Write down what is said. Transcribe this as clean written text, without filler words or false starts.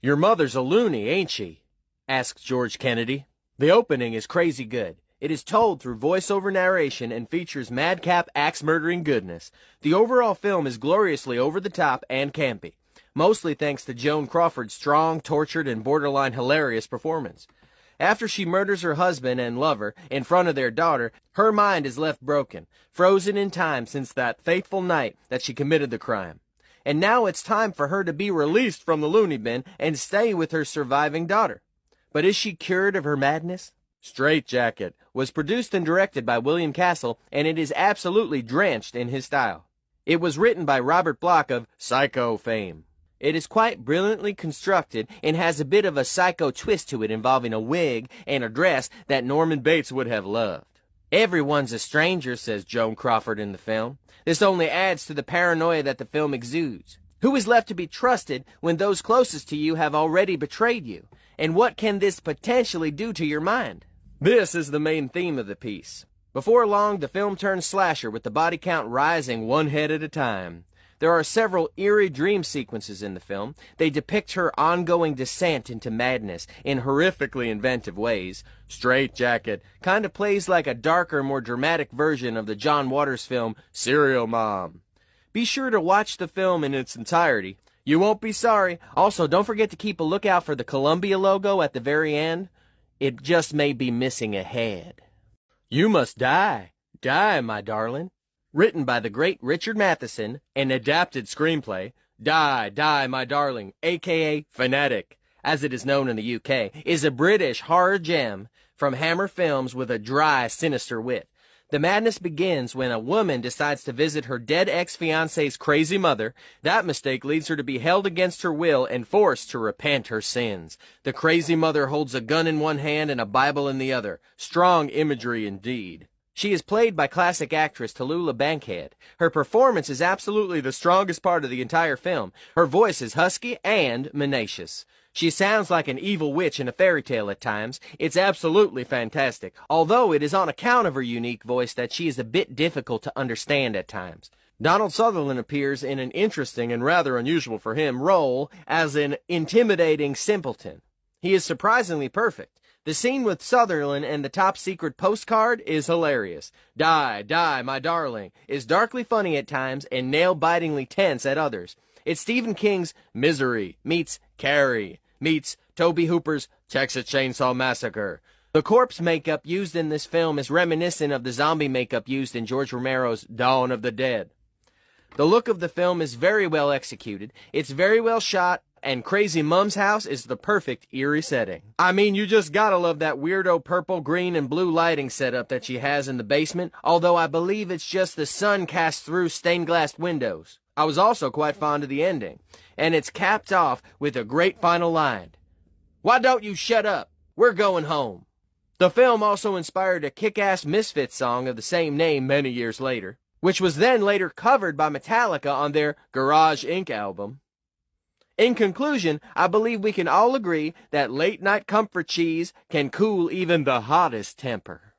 "Your mother's a loony, ain't she?" asked George Kennedy. The opening is crazy good. It is told through voiceover narration and features madcap, axe-murdering goodness. The overall film is gloriously over-the-top and campy, mostly thanks to Joan Crawford's strong, tortured, and borderline hilarious performance. After she murders her husband and lover in front of their daughter, her mind is left broken, frozen in time since that fateful night that she committed the crime. And now it's time for her to be released from the loony bin and stay with her surviving daughter. But is she cured of her madness? Straight Jacket was produced and directed by William Castle, and it is absolutely drenched in his style. It was written by Robert Bloch of Psycho fame. It is quite brilliantly constructed and has a bit of a psycho twist to it involving a wig and a dress that Norman Bates would have loved. "Everyone's a stranger," says Joan Crawford in the film. This only adds to the paranoia that the film exudes. Who is left to be trusted when those closest to you have already betrayed you? And what can this potentially do to your mind? This is the main theme of the piece. Before long, the film turns slasher with the body count rising one head at a time. There are several eerie dream sequences in the film. They depict her ongoing descent into madness in horrifically inventive ways. Straight Jacket kind of plays like a darker, more dramatic version of the John Waters film Serial Mom. Be sure to watch the film in its entirety. You won't be sorry. Also, don't forget to keep a lookout for the Columbia logo at the very end. It just may be missing a head. You Must Die, Die, My Darling. Written by the great Richard Matheson, an adapted screenplay, Die, Die, My Darling, a.k.a. Fanatic, as it is known in the UK, is a British horror gem from Hammer Films with a dry, sinister wit. The madness begins when a woman decides to visit her dead ex-fiancé's crazy mother. That mistake leads her to be held against her will and forced to repent her sins. The crazy mother holds a gun in one hand and a Bible in the other. Strong imagery indeed. She is played by classic actress Tallulah Bankhead. Her performance is absolutely the strongest part of the entire film. Her voice is husky and menacious. She sounds like an evil witch in a fairy tale at times. It's absolutely fantastic, although it is on account of her unique voice that she is a bit difficult to understand at times. Donald Sutherland appears in an interesting and rather unusual for him role as an intimidating simpleton. He is surprisingly perfect. The scene with Sutherland and the top-secret postcard is hilarious. Die, Die, My Darling is darkly funny at times and nail-bitingly tense at others. It's Stephen King's Misery meets Carrie meets Tobe Hooper's Texas Chainsaw Massacre. The corpse makeup used in this film is reminiscent of the zombie makeup used in George Romero's Dawn of the Dead. The look of the film is very well executed. It's very well shot, and Crazy Mom's house is the perfect eerie setting. I mean, you just gotta love that weirdo purple, green, and blue lighting setup that she has in the basement, although I believe it's just the sun cast through stained glass windows. I was also quite fond of the ending, and it's capped off with a great final line. "Why don't you shut up? We're going home." The film also inspired a kick-ass Misfits song of the same name many years later, which was then later covered by Metallica on their Garage Inc. album. In conclusion, I believe we can all agree that late-night comfort cheese can cool even the hottest temper.